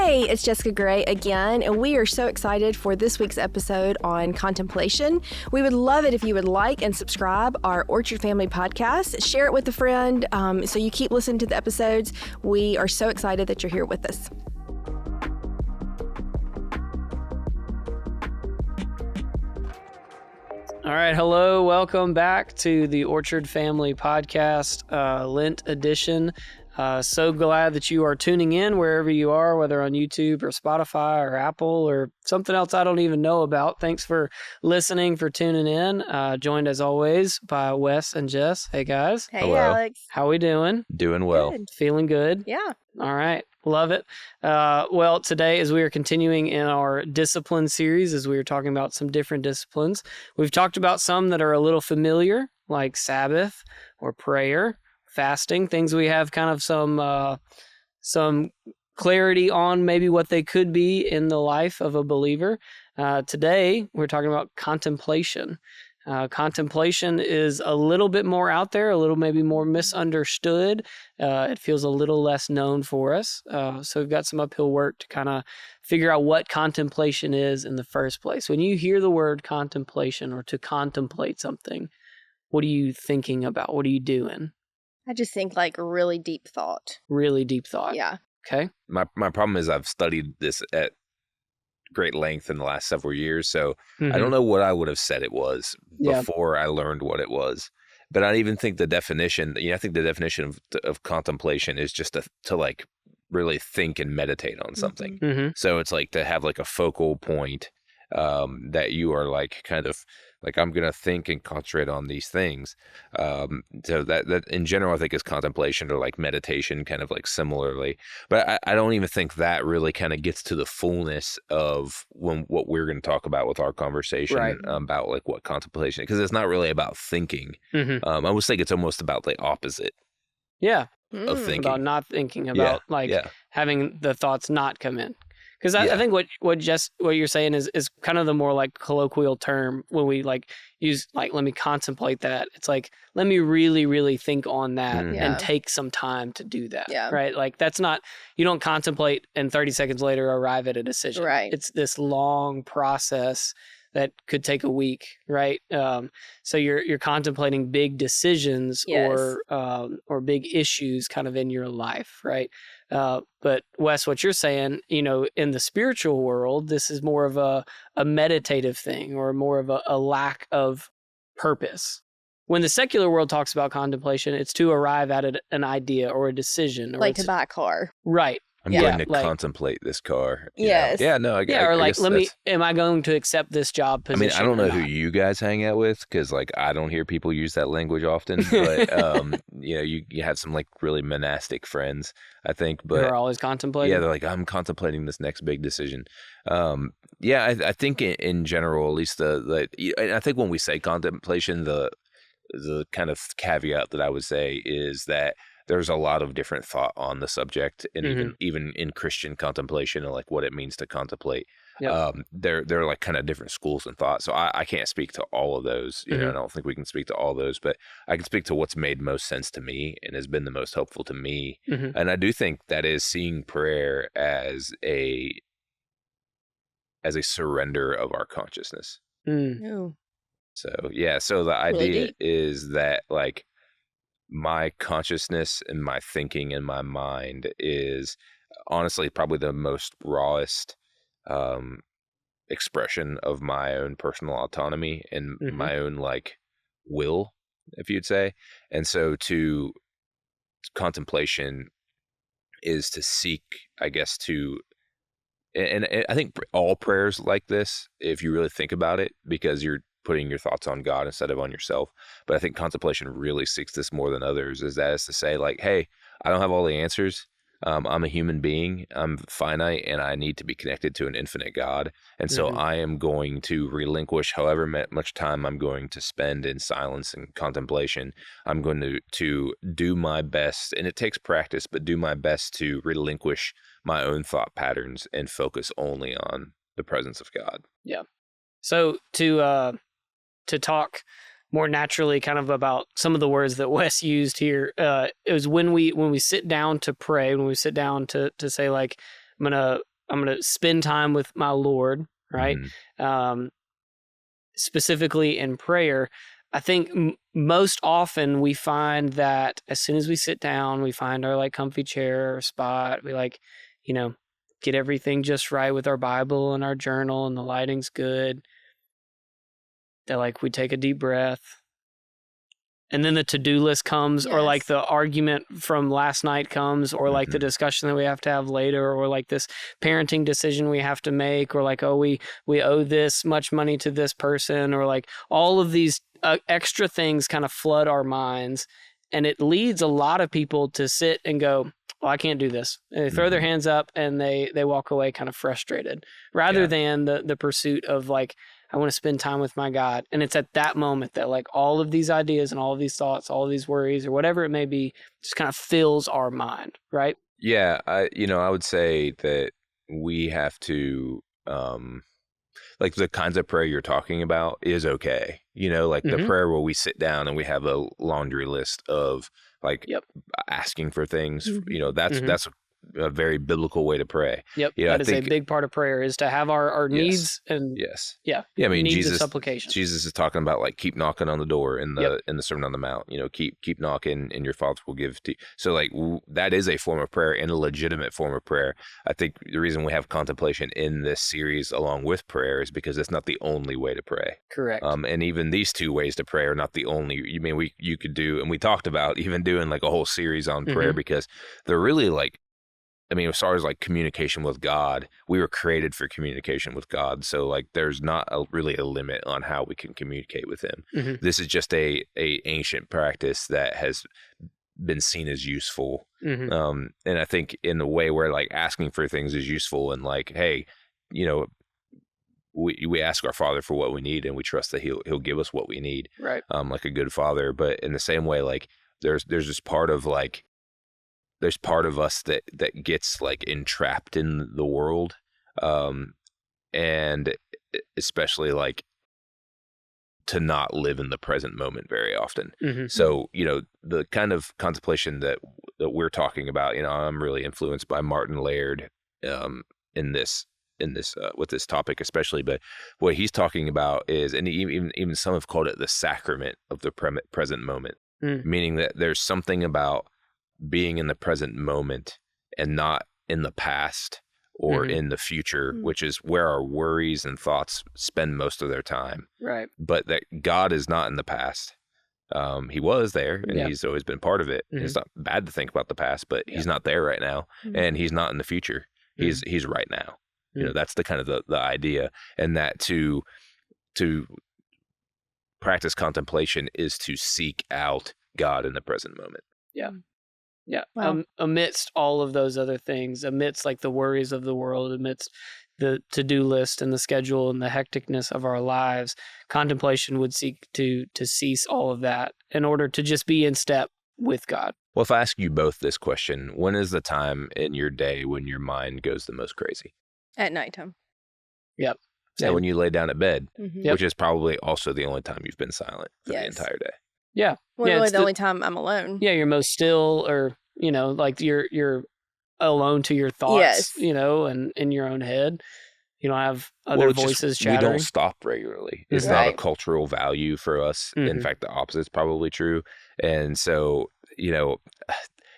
Hey, it's Jessica Gray again, and we are so excited for this week's episode on contemplation. We would love it if you would like and subscribe our Orchard Family podcast. Share it with a friend so you keep listening to the episodes. We are so excited that you're here with us. All right. Hello. Welcome back to the Orchard Family podcast, Lent edition. So glad that you are tuning in wherever you are, whether on YouTube or Spotify or Apple or something else I don't even know about. Thanks for listening, for tuning in. Joined as always by Wes and Jess. Hey, guys. Hey, Hello. Alex. How we doing? Doing well. Good. Feeling good? Yeah. All right. Love it. Well, today, as we are continuing in our discipline series, as we are talking about some different disciplines, we've talked about some that are a little familiar, like Sabbath or prayer, fasting, things we have kind of some clarity on maybe what they could be in the life of a believer. Today, we're talking about contemplation. Contemplation is a little bit more out there, a little maybe more misunderstood. It feels a little less known for us. So we've got some uphill work to kind of figure out what contemplation is in the first place. When you hear the word contemplation or to contemplate something, what are you thinking about? What are you doing? I just think like really deep thought. Really deep thought. Yeah. Okay. My problem is I've studied this at great length in the last several years, so I don't know what I would have said it was before I learned what it was. But I even think the definition, I think the definition of contemplation is just to like really think and meditate on something. Mm-hmm. So it's like to have like a focal point that you are like kind of like, I'm going to think and concentrate on these things. So that in general, I think is contemplation or like meditation kind of like similarly. But I don't even think that really kind of gets to the fullness of what we're going to talk about with our conversation about like what contemplation, because it's not really about thinking. I always think it's almost about the opposite. Yeah. Of thinking. About not thinking, about having the thoughts not come in. Because I think what you're saying is kind of the more like colloquial term when we like use like, let me contemplate that. It's like, let me really, really think on that and take some time to do that. Yeah. Right. Like that's not, you don't contemplate and 30 seconds later arrive at a decision. Right. It's this long process that could take a week, right? So you're contemplating big decisions or big issues kind of in your life, right? But Wes, what you're saying, in the spiritual world, this is more of a meditative thing or more of a lack of purpose. When the secular world talks about contemplation, it's to arrive at an idea or a decision. Or like to buy a car. Right. I'm going to contemplate this car. Yes. Yeah, no, am I going to accept this job position? I don't know who you guys hang out with because, like, I don't hear people use that language often. But, you have some, like, really monastic friends, I think. But they're always contemplating? Yeah, they're like, I'm contemplating this next big decision. I think in general, at least I think when we say contemplation, the kind of caveat that I would say is that there's a lot of different thought on the subject, and even in Christian contemplation and like what it means to contemplate. Yep. They're like kind of different schools and thought. So I can't speak to all of those. I don't think we can speak to all those, but I can speak to what's made most sense to me and has been the most helpful to me. And I do think that is seeing prayer as a surrender of our consciousness. Oh. So the idea is that like, my consciousness and my thinking and my mind is honestly probably the most rawest expression of my own personal autonomy and my own like will, if you'd say. And so to contemplation is to seek, I guess, and I think all prayers like this, if you really think about it, because you're putting your thoughts on God instead of on yourself. But I think contemplation really seeks this more than others, is to say like, hey, I don't have all the answers. I'm a human being. I'm finite and I need to be connected to an infinite God. And so I am going to relinquish however much time I'm going to spend in silence and contemplation. I'm going to do my best, and it takes practice, but do my best to relinquish my own thought patterns and focus only on the presence of God. Yeah. So to talk more naturally kind of about some of the words that Wes used here, it was when we sit down to pray, when we sit down to say like, I'm going to I'm going to spend time with my Lord, right? Specifically in prayer, I think most often we find that as soon as we sit down, we find our like comfy chair or spot, we like, get everything just right with our Bible and our journal and the lighting's good. That like we take a deep breath. And then the to-do list comes, or like the argument from last night comes, or like the discussion that we have to have later, or like this parenting decision we have to make, or like, oh, we owe this much money to this person, or like all of these extra things kind of flood our minds. And it leads a lot of people to sit and go, well, I can't do this. And they throw their hands up and they walk away kind of frustrated, rather than the pursuit of like, I want to spend time with my God. And it's at that moment that like all of these ideas and all of these thoughts, all of these worries or whatever it may be, just kind of fills our mind, right? Yeah. I would say that we have to, like the kinds of prayer you're talking about is okay. Like the prayer where we sit down and we have a laundry list of like asking for things, that's a very biblical way to pray. Yep. That is a big part of prayer, is to have our needs and I mean, needs and supplications. Jesus is talking about like keep knocking on the door in the Sermon on the Mount. Keep knocking and your Father will give to you. So like that is a form of prayer and a legitimate form of prayer. I think the reason we have contemplation in this series along with prayer is because it's not the only way to pray. Correct. And even these two ways to pray are not the only. You could do, and we talked about even doing like a whole series on prayer, because they're really like, as far as like communication with God, we were created for communication with God. So like there's not really a limit on how we can communicate with him. This is just a ancient practice that has been seen as useful. And I think in the way where like asking for things is useful, and like, hey, we ask our Father for what we need and we trust that he'll give us what we need. Right. Like a good father. But in the same way, like there's this part of like, there's part of us that gets like entrapped in the world. And especially like to not live in the present moment very often. So, the kind of contemplation that we're talking about, I'm really influenced by Martin Laird, in this with this topic especially, but what he's talking about is, and even some have called it the sacrament of the present moment, meaning that there's something about being in the present moment and not in the past or in the future, which is where our worries and thoughts spend most of their time. Right. But that God is not in the past. He was there and he's always been part of it. It's not bad to think about the past, but he's not there right now, and he's not in the future. He's right now. That's the kind of the idea, and that to practice contemplation is to seek out God in the present moment. Yeah. Yeah. Wow. Amidst all of those other things, amidst like the worries of the world, amidst the to-do list and the schedule and the hecticness of our lives, contemplation would seek to cease all of that in order to just be in step with God. Well, if I ask you both this question, when is the time in your day when your mind goes the most crazy? At nighttime. Yep. Yeah, when you lay down at bed, which is probably also the only time you've been silent for the entire day. Yeah. Well, really the only time I'm alone. Yeah, you're most still, or, like you're alone to your thoughts, and in your own head. You don't have other voices chattering. We don't stop regularly. It's not a cultural value for us. In fact, the opposite is probably true. And so,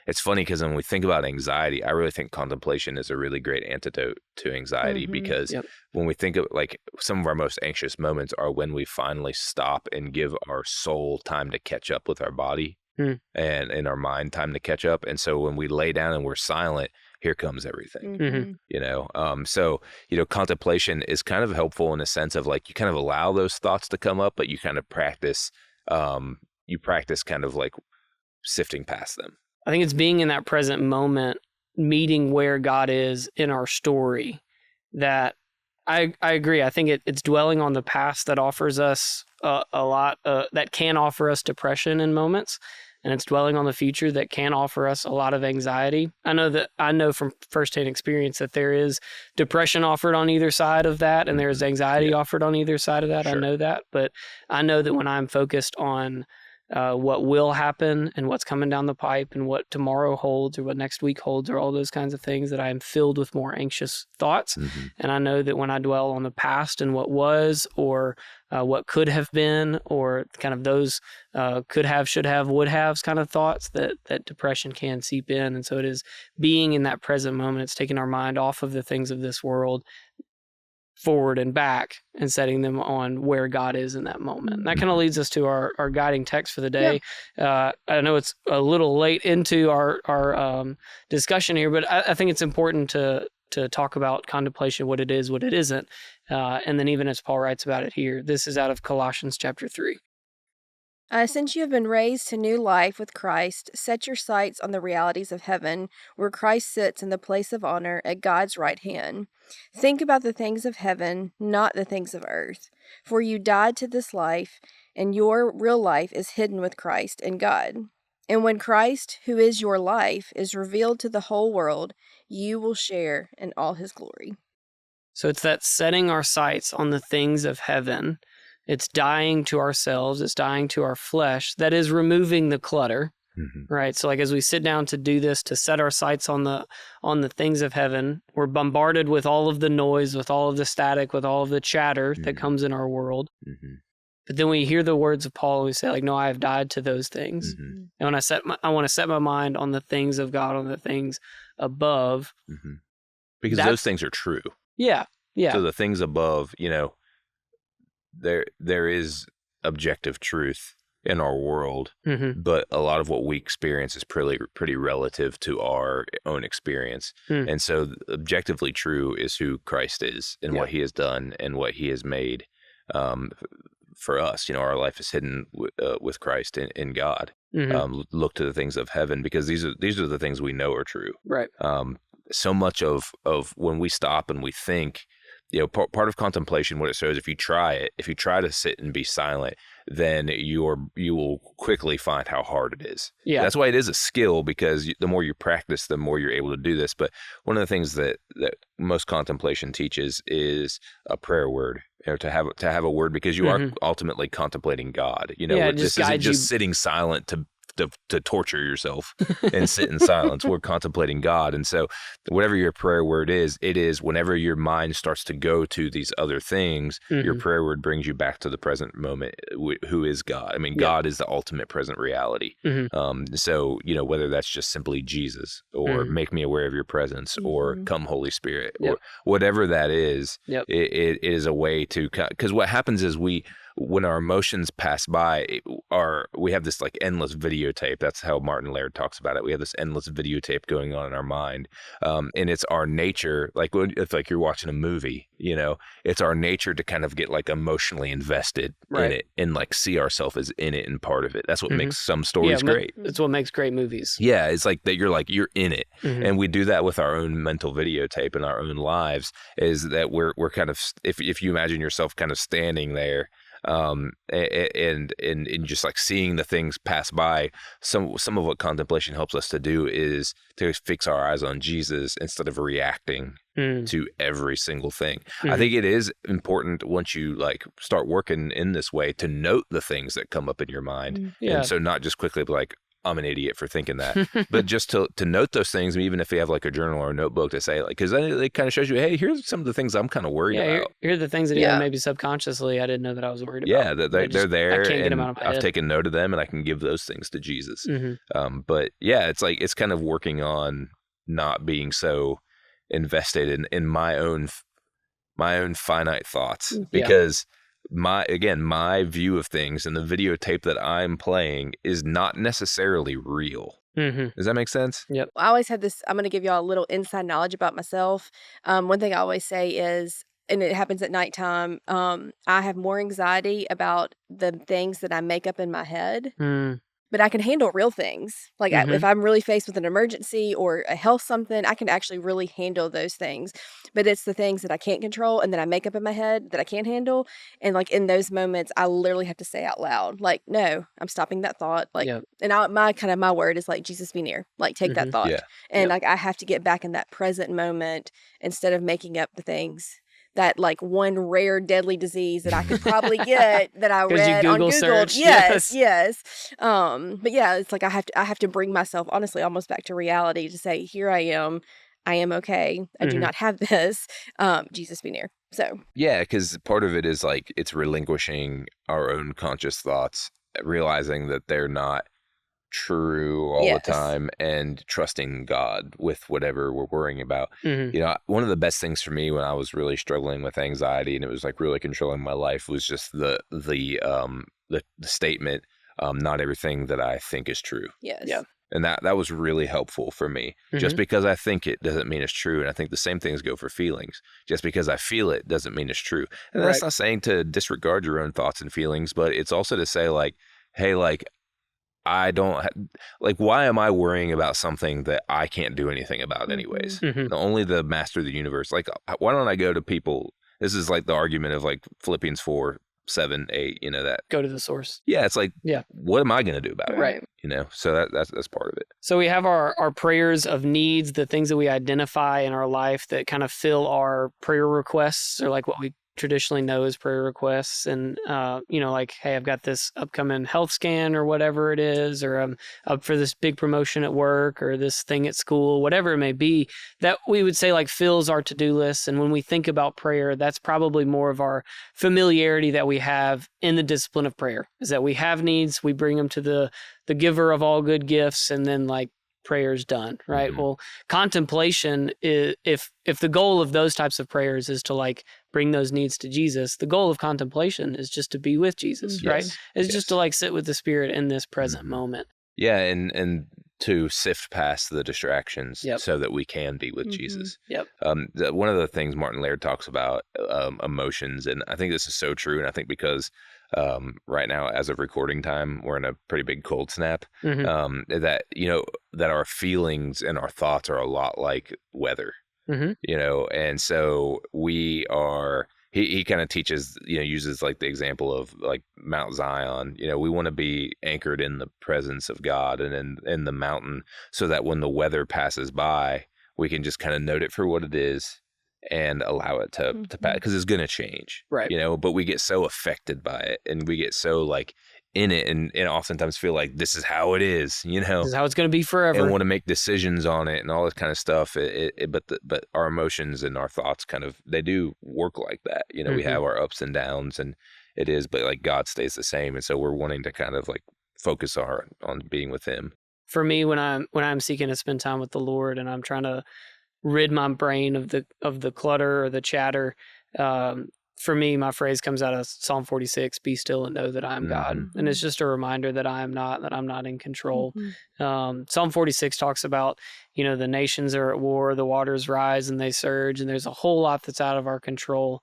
it's funny because when we think about anxiety, I really think contemplation is a really great antidote to anxiety, because when we think of like some of our most anxious moments are when we finally stop and give our soul time to catch up with our body and our mind time to catch up. And so when we lay down and we're silent, here comes everything, So, contemplation is kind of helpful in a sense of like, you kind of allow those thoughts to come up, but you kind of practice kind of like sifting past them. I think it's being in that present moment, meeting where God is in our story, that I agree. I think it's dwelling on the past that offers us a lot, that can offer us depression in moments. And it's dwelling on the future that can offer us a lot of anxiety. I know from firsthand experience that there is depression offered on either side of that, and there's anxiety offered on either side of that. Sure. I know that. But I know that when I'm focused on what will happen and what's coming down the pipe and what tomorrow holds or what next week holds or all those kinds of things, that I am filled with more anxious thoughts. Mm-hmm. And I know that when I dwell on the past and what was, or what could have been, or kind of those could have, should have, would have kind of thoughts, that depression can seep in. And so it is being in that present moment. It's taking our mind off of the things of this world, forward and back, and setting them on where God is in that moment. And that kind of leads us to our guiding text for the day. Yeah. I know it's a little late into our discussion here, but I think it's important to talk about contemplation, what it is, what it isn't. And then even as Paul writes about it here, this is out of Colossians chapter 3. Since you have been raised to new life with Christ, set your sights on the realities of heaven, where Christ sits in the place of honor at God's right hand. Think about the things of heaven, not the things of earth. For you died to this life, and your real life is hidden with Christ in God. And when Christ, who is your life, is revealed to the whole world, you will share in all his glory. So it's that setting our sights on the things of heaven. It's dying to ourselves. It's dying to our flesh. That is removing the clutter, mm-hmm. right? So like as we sit down to do this, to set our sights on the things of heaven, we're bombarded with all of the noise, with all of the static, with all of the chatter mm-hmm. that comes in our world. Mm-hmm. But then we hear the words of Paul, we say like, no, I have died to those things. Mm-hmm. And when I want to set my mind on the things of God, on the things above. Mm-hmm. Because those things are true. Yeah. Yeah. So the things above, there is objective truth in our world, mm-hmm. but a lot of what we experience is pretty relative to our own experience. Mm. And so objectively true is who Christ is and what he has done and what he has made for us. Our life is hidden with Christ in God. Mm-hmm. Look to the things of heaven, because these are the things we know are true. Right. So much of when we stop and we think, part of contemplation, what it shows, if you try to sit and be silent, then you will quickly find how hard it is. Yeah. That's why it is a skill, because the more you practice, the more you're able to do this. But one of the things that most contemplation teaches is a prayer word, to have a word, because you mm-hmm. are ultimately contemplating God. This isn't just sitting silent to torture yourself and sit in silence. We're contemplating God. And so whatever your prayer word is, it is whenever your mind starts to go to these other things, mm-hmm. your prayer word brings you back to the present moment, who is God. I mean, God is the ultimate present reality. Mm-hmm. So, whether that's just simply Jesus, or mm-hmm. make me aware of your presence, mm-hmm. or come Holy Spirit, or whatever that is, it is a way to, because what happens is when our emotions pass by, we have this like endless videotape. That's how Martin Laird talks about it. We have this endless videotape going on in our mind, and it's our nature. Like it's like you're watching a movie. It's our nature to kind of get like emotionally invested in it and like see ourselves as in it and part of it. That's what mm-hmm. makes some stories great. That's what makes great movies. Yeah, it's like that. You're in it, mm-hmm. and we do that with our own mental videotape in our own lives. Is that we're kind of, if you imagine yourself kind of standing there. And just like seeing the things pass by, some of what contemplation helps us to do is to fix our eyes on Jesus instead of reacting to every single thing. Mm-hmm. I think it is important, once you like start working in this way, to note the things that come up in your mind. Yeah. And so not just quickly be like, I'm an idiot for thinking that, but just to note those things, even if you have like a journal or a notebook, to say like, because then it kind of shows you, hey, here's some of the things I'm kind of worried about. Here are the things that even maybe subconsciously I didn't know that I was worried about. Yeah, they're there, and I've taken note of them, and I can give those things to Jesus. Mm-hmm. But yeah, it's like, it's kind of working on not being so invested in my own finite thoughts, because my view of things and the videotape that I'm playing is not necessarily real. Mm-hmm. Does that make sense? Yep. I always have this, I'm going to give y'all a little inside knowledge about myself. One thing I always say is, and it happens at nighttime, I have more anxiety about the things that I make up in my head. But I can handle real things. Like mm-hmm. if I'm really faced with an emergency or a health something, I can actually really handle those things. But it's the things that I can't control and that I make up in my head that I can't handle. And like in those moments, I literally have to say out loud, like, no, I'm stopping that thought. Like, and my word is like, Jesus, be near. Like, take mm-hmm. that thought. Yeah. And like I have to get back in that present moment instead of making up the things that like one rare deadly disease that I could probably get that I read on Google. Search. Yes. But yeah, it's like I have to bring myself honestly almost back to reality to say, here I am okay. I do not have this. Jesus be near. So yeah, because part of it is like it's relinquishing our own conscious thoughts, realizing that they're not true all the time, and trusting God with whatever we're worrying about. One of the best things for me when I was really struggling with anxiety and it was like really controlling my life was just the statement, not everything that I think is true. Yes. Yeah. And that was really helpful for me. Just because I think it doesn't mean it's true. And I think the same things go for feelings. Just because I feel it doesn't mean it's true. And that's not saying to disregard your own thoughts and feelings, but it's also to say like, hey, like, I don't like, why am I worrying about something that I can't do anything about anyways? Only the master of the universe. Like, why don't I go to people? This is like the argument of like Philippians 4:7-8, that go to the source. Yeah. It's like, what am I going to do about it? Right. So that's part of it. So we have our prayers of needs, the things that we identify in our life that kind of fill our prayer requests, or like what we traditionally know as prayer requests. And, like, hey, I've got this upcoming health scan or whatever it is, or I'm up for this big promotion at work or this thing at school, whatever it may be, that we would say like fills our to-do list. And when we think about prayer, that's probably more of our familiarity that we have in the discipline of prayer, is that we have needs, we bring them to the giver of all good gifts, and then like prayer's done, right? Well, contemplation is, if the goal of those types of prayers is to like bring those needs to Jesus, the goal of contemplation is just to be with Jesus, right? It's just to like sit with the Spirit in this present moment. Yeah, and to sift past the distractions so that we can be with Jesus. One of the things Martin Laird talks about, emotions, and I think this is so true, and I think because right now, as of recording time, we're in a pretty big cold snap, that our feelings and our thoughts are a lot like weather, and so we are, he kind of teaches, uses like the example of like Mount Zion. We want to be anchored in the presence of God and in the mountain, so that when the weather passes by, we can just kind of note it for what it is and allow it to pass, because it's going to change, right? But we get so affected by it, and we get so like in it, and oftentimes feel like this is how it is, This is how it's going to be forever, and want to make decisions on it and all this kind of stuff. But our emotions and our thoughts they do work like that. We have our ups and downs, and it is, but like God stays the same, and so we're wanting to kind of like focus on being with Him. For me, when I'm seeking to spend time with the Lord, and I'm trying to rid my brain of the clutter or the chatter, for me, my phrase comes out of Psalm 46, be still and know that I am God. And it's just a reminder that I'm not in control. Psalm 46 talks about, the nations are at war, the waters rise and they surge, and there's a whole lot that's out of our control.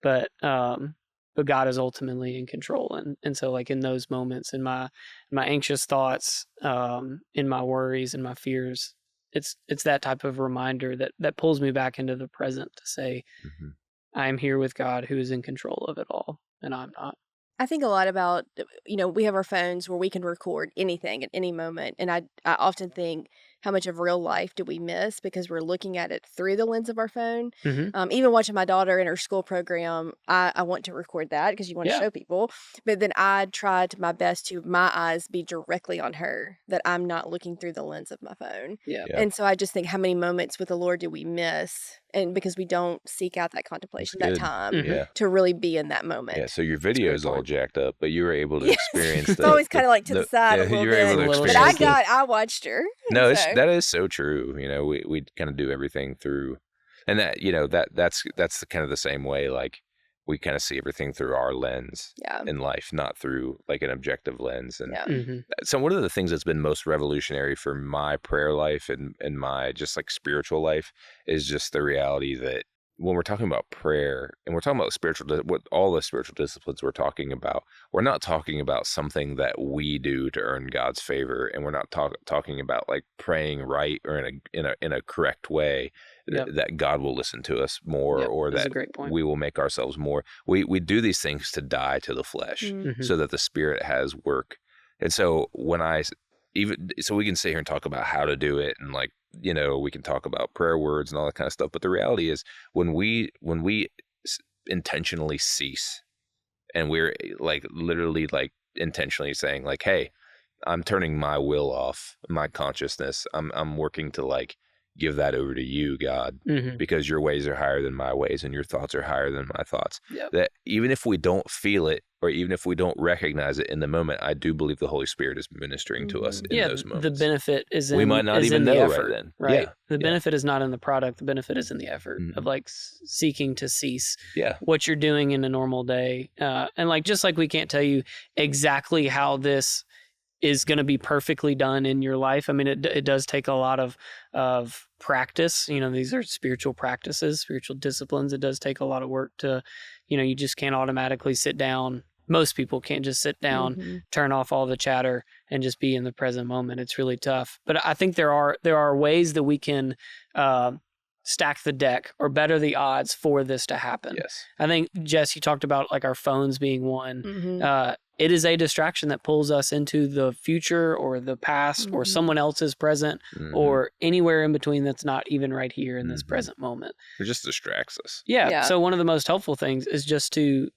But God is ultimately in control. And so like in those moments, in my anxious thoughts, in my worries and my fears, it's that type of reminder that pulls me back into the present to say, I am here with God who is in control of it all, and I'm not. I think a lot about, we have our phones where we can record anything at any moment. And I often think, how much of real life do we miss because we're looking at it through the lens of our phone? Even watching my daughter in her school program, I want to record that because you want to show people. But then I tried my best to my eyes be directly on her, that I'm not looking through the lens of my phone. And so I just think, how many moments with the Lord do we miss? And because we don't seek out that contemplation, that time to really be in that moment. Yeah, so your video is all jacked up, but you were able to experience it's always kind of like to the side a little bit. But I watched her. No, that is so true. We kind of do everything through, and that's the kind of the same way. Like we kind of see everything through our lens in life, not through like an objective lens. And so one of the things that's been most revolutionary for my prayer life and my just like spiritual life is just the reality that when we're talking about prayer and we're talking about what all the spiritual disciplines we're talking about, we're not talking about something that we do to earn God's favor, and we're not talking about like praying right or in a correct way that God will listen to us more, or that we will make ourselves more. We do these things to die to the flesh so that the Spirit has work. And so so we can sit here and talk about how to do it, and like, we can talk about prayer words and all that kind of stuff. But the reality is when we intentionally cease. And we're like literally like intentionally saying like, hey, I'm turning my will off, my consciousness. I'm working to like give that over to you, God, because your ways are higher than my ways and your thoughts are higher than my thoughts. Yep. That even if we don't feel it or even if we don't recognize it in the moment, I do believe the Holy Spirit is ministering to us in those moments. The benefit is in, we might not even know right then. Right. The benefit is not in the product. The benefit is in the effort of like seeking to cease what you're doing in a normal day. And like, just like we can't tell you exactly how this is going to be perfectly done in your life. I mean, it does take a lot of practice. You know, these are spiritual practices, spiritual disciplines. It does take a lot of work to, you know, you just can't automatically sit down. Most people can't just sit down, turn off all the chatter and just be in the present moment. It's really tough. But I think there are ways that we can stack the deck or better the odds for this to happen. Yes. I think, Jess, you talked about like our phones being one. It is a distraction that pulls us into the future or the past or someone else's present or anywhere in between that's not even right here in this present moment. It just distracts us. Yeah. So one of the most helpful things is just to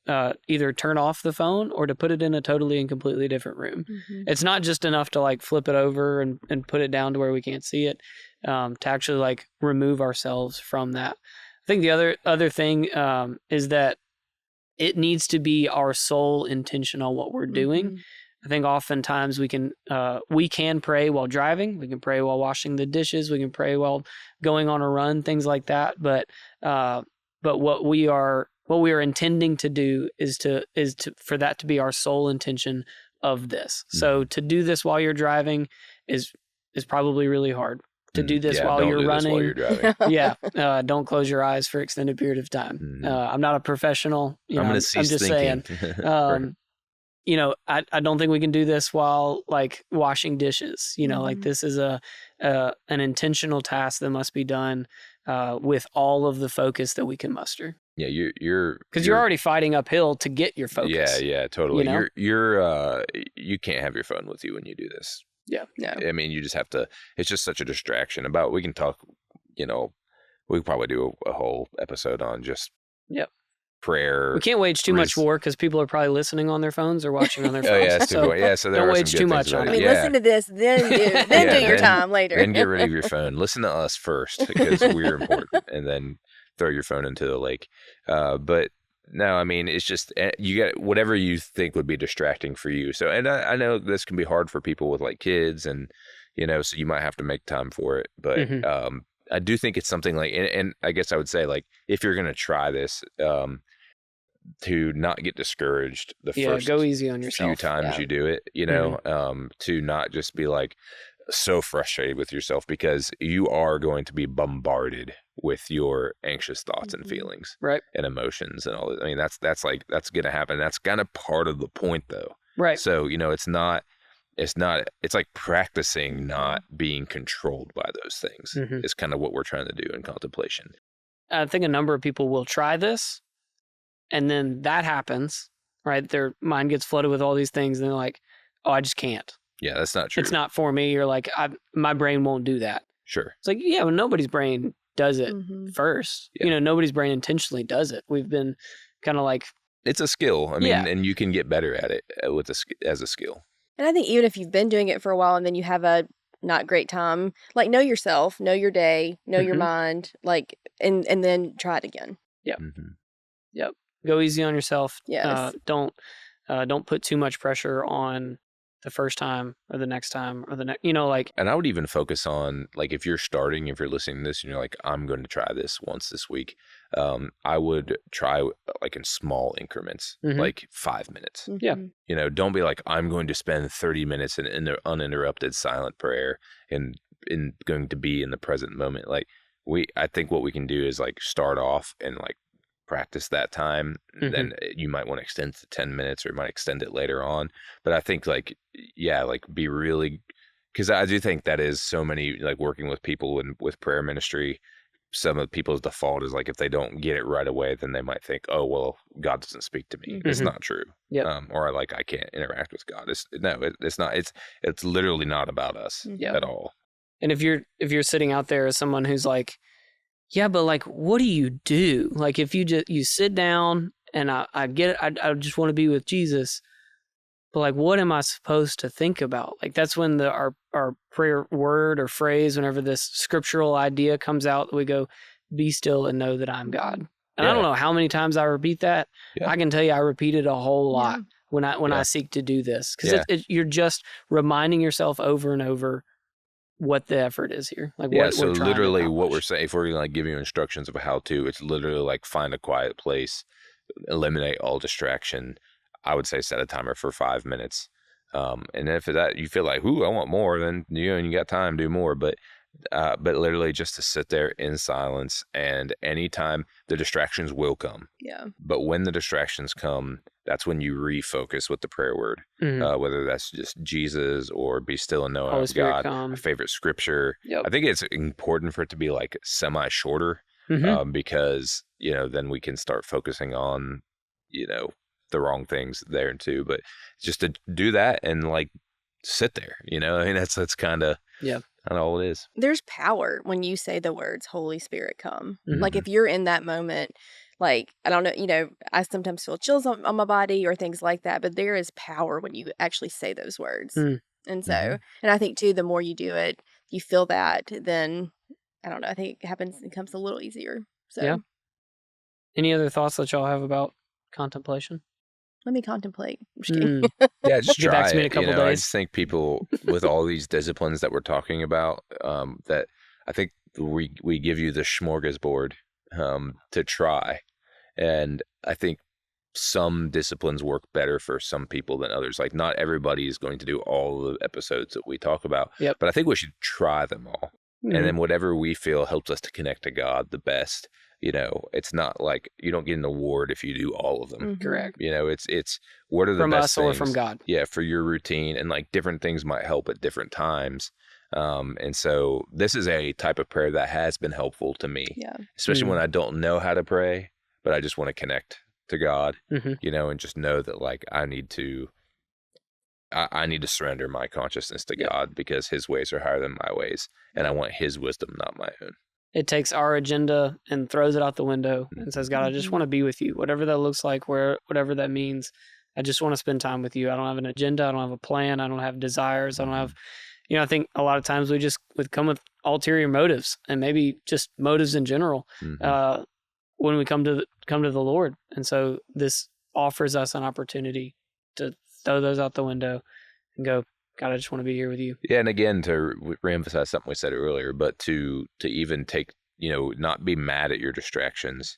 either turn off the phone or to put it in a totally and completely different room. It's not just enough to like flip it over and put it down to where we can't see it, to actually like remove ourselves from that. I think the other thing is that it needs to be our sole intention on what we're doing. I think oftentimes we can pray while driving, we can pray while washing the dishes, we can pray while going on a run, things like that. But what we are intending to do is for that to be our sole intention of this. So to do this while you're driving is probably really hard. To do this while you're running. While you're driving. Don't close your eyes for extended period of time. I'm not a professional. I'm just saying. You know, I don't think we can do this while like washing dishes. You know, like this is an intentional task that must be done with all of the focus that we can muster. Yeah, you're because you're already fighting uphill to get your focus. Yeah, totally. You know? You can't have your phone with you when you do this. Yeah. I mean, you just have to, it's just such a distraction. We can talk, you know, we could probably do a whole episode on just prayer. We can't wage too much war because people are probably listening on their phones or watching on their phones. Oh, yeah, so there don't are wage some too good much on it. it. I mean, listen to this, then do your time later. Then get rid of your phone. Listen to us first because we're important, and then throw your phone into the lake. But no, I mean, it's just, you get whatever you think would be distracting for you. So, and I know this can be hard for people with like kids and, you know, so you might have to make time for it. But I do think it's something like, and I guess I would say like, if you're going to try this, to not get discouraged the first go easy on yourself. few times you do it, you know, to not just be like so frustrated with yourself because you are going to be bombarded with your anxious thoughts and feelings, right, and emotions and all that. I mean, that's going to happen. That's kind of part of the point though. Right. So, you know, it's like practicing not being controlled by those things is kind of what we're trying to do in contemplation. I think a number of people will try this and then that happens, right? Their mind gets flooded with all these things and they're like, oh, I just can't. Yeah, that's not true. It's not for me. You're like, my brain won't do that. Sure. It's like, yeah, well, nobody's brain does it first. Yeah. You know, nobody's brain intentionally does it. We've been kind of like... It's a skill. I mean, and you can get better at it as a skill. And I think even if you've been doing it for a while and then you have a not great time, like know yourself, know your day, know your mind, like, and then try it again. Yep. Yep. Go easy on yourself. Yes. Don't put too much pressure on the first time or the next time or the next, you know, like. And I would even focus on, like, if you're listening to this and you're like, I'm going to try this once this week, I would try like in small increments, like 5 minutes. Yeah. You know, don't be like, I'm going to spend 30 minutes in uninterrupted silent prayer and going to be in the present moment. Like I think what we can do is like start off and like practice that time. Then you might want to extend to 10 minutes or you might extend it later on. But I think like be really, because I do think that is so many, like working with people and with prayer ministry, some of people's default is like if they don't get it right away, then they might think, oh, well, God doesn't speak to me. It's not true. Or like I can't interact with God. It's not. It's literally not about us at all. And if you're sitting out there as someone who's like, yeah, but like, what do you do? Like, if you sit down and I get it, I just want to be with Jesus, but like, what am I supposed to think about? Like, that's when our prayer word or phrase, whenever this scriptural idea comes out, that we go, be still and know that I'm God. And I don't know how many times I repeat that. Yeah. I can tell you I repeat it a whole lot when I seek to do this, because you're just reminding yourself over and over what the effort is here. Like, what so we're trying literally to what we're saying, if we're like giving you instructions of how to, it's literally like find a quiet place, eliminate all distraction. I would say set a timer for 5 minutes. And if that you feel like, ooh, I want more, then you got time, do more. But literally just to sit there in silence, and anytime the distractions will come. Yeah. But when the distractions come, that's when you refocus with the prayer word, whether that's just Jesus or be still and know I'm God. Come. My favorite scripture. Yep. I think it's important for it to be like semi-shorter, because, then we can start focusing on, the wrong things there too. But just to do that and like sit there, I mean, that's kind of all it is. There's power when you say the words Holy Spirit come. Like, if you're in that moment, like, I don't know, I sometimes feel chills on my body or things like that, but there is power when you actually say those words. And so, and I think too, the more you do it, you feel that, then I don't know, I think it becomes a little easier. So yeah. Any other thoughts that y'all have about contemplation? Let me contemplate. I'm just kidding. Yeah, just get back to me in a couple days. I just think people with all these disciplines that we're talking about, that I think we give you the smorgasbord to try, and I think some disciplines work better for some people than others. Like, not everybody is going to do all the episodes that we talk about, but I think we should try them all, and then whatever we feel helps us to connect to God the best. It's not like you don't get an award if you do all of them. Correct. It's what are the from best us things, or from God. Yeah, for your routine, and like different things might help at different times. And so this is a type of prayer that has been helpful to me, especially when I don't know how to pray, but I just want to connect to God, and just know that like I need to surrender my consciousness to God, because His ways are higher than my ways, and I want His wisdom, not my own. It takes our agenda and throws it out the window and says, God, I just want to be with you, whatever that looks like, whatever that means. I just want to spend time with you. I don't have an agenda. I don't have a plan. I don't have desires. I don't have, I think a lot of times we just would come with ulterior motives, and maybe just motives in general, when we come to the Lord. And so this offers us an opportunity to throw those out the window and go, God, I just want to be here with you. Yeah, and again, to reemphasize something we said earlier, but to even take, not be mad at your distractions,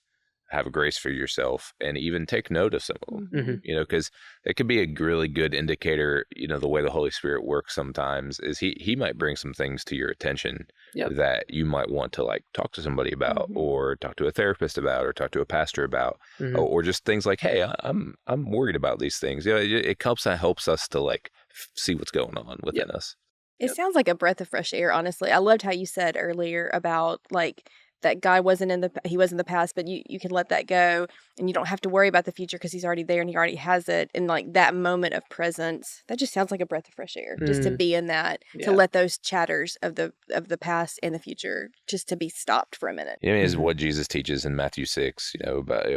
have grace for yourself, and even take note of some of them, because it could be a really good indicator, the way the Holy Spirit works sometimes is he might bring some things to your attention that you might want to like talk to somebody about, or talk to a therapist about, or talk to a pastor about, or just things like, hey, I'm worried about these things. It helps us to like see what's going on within us. It sounds like a breath of fresh air, honestly. I loved how you said earlier about like that guy he was in the past, but you can let that go, and you don't have to worry about the future because he's already there and he already has it. And like that moment of presence, that just sounds like a breath of fresh air, just to be in that, to let those chatters of the past and the future just to be stopped for a minute. Is what Jesus teaches in Matthew 6, about,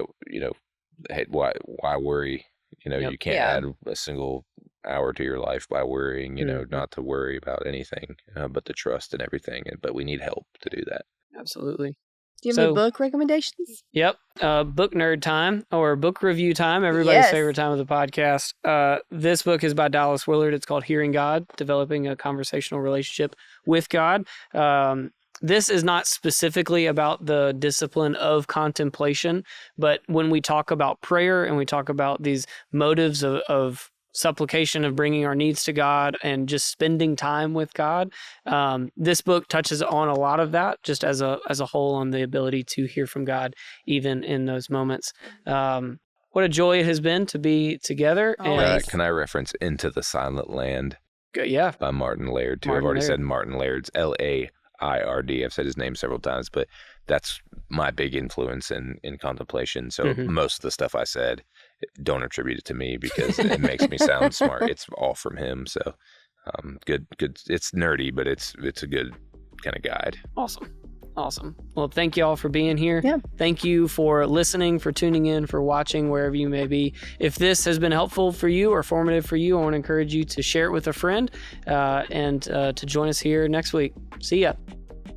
hey, why worry? You can't add a single hour to your life by worrying, not to worry about anything, but to trust in everything. But we need help to do that. Absolutely. Do you have any book recommendations? Yep. Book nerd time, or book review time, everybody's favorite time of the podcast. This book is by Dallas Willard. It's called Hearing God, Developing a Conversational Relationship with God. This is not specifically about the discipline of contemplation, but when we talk about prayer and we talk about these motives of supplication, of bringing our needs to God and just spending time with God, this book touches on a lot of that, just as a whole, on the ability to hear from God even in those moments. What a joy it has been to be together. Can I reference Into the Silent Land? Yeah. By Martin Laird, too. I've already said Martin Laird's Laird. I've said his name several times, but that's my big influence in contemplation. So most of the stuff I said, don't attribute it to me, because it makes me sound smart. It's all from him. So good. It's nerdy, but it's a good kind of guide. Awesome. Awesome. Well, thank you all for being here. Yeah. Thank you for listening, for tuning in, for watching, wherever you may be. If this has been helpful for you or formative for you, I want to encourage you to share it with a friend and to join us here next week. See ya.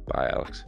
Bye, Alex.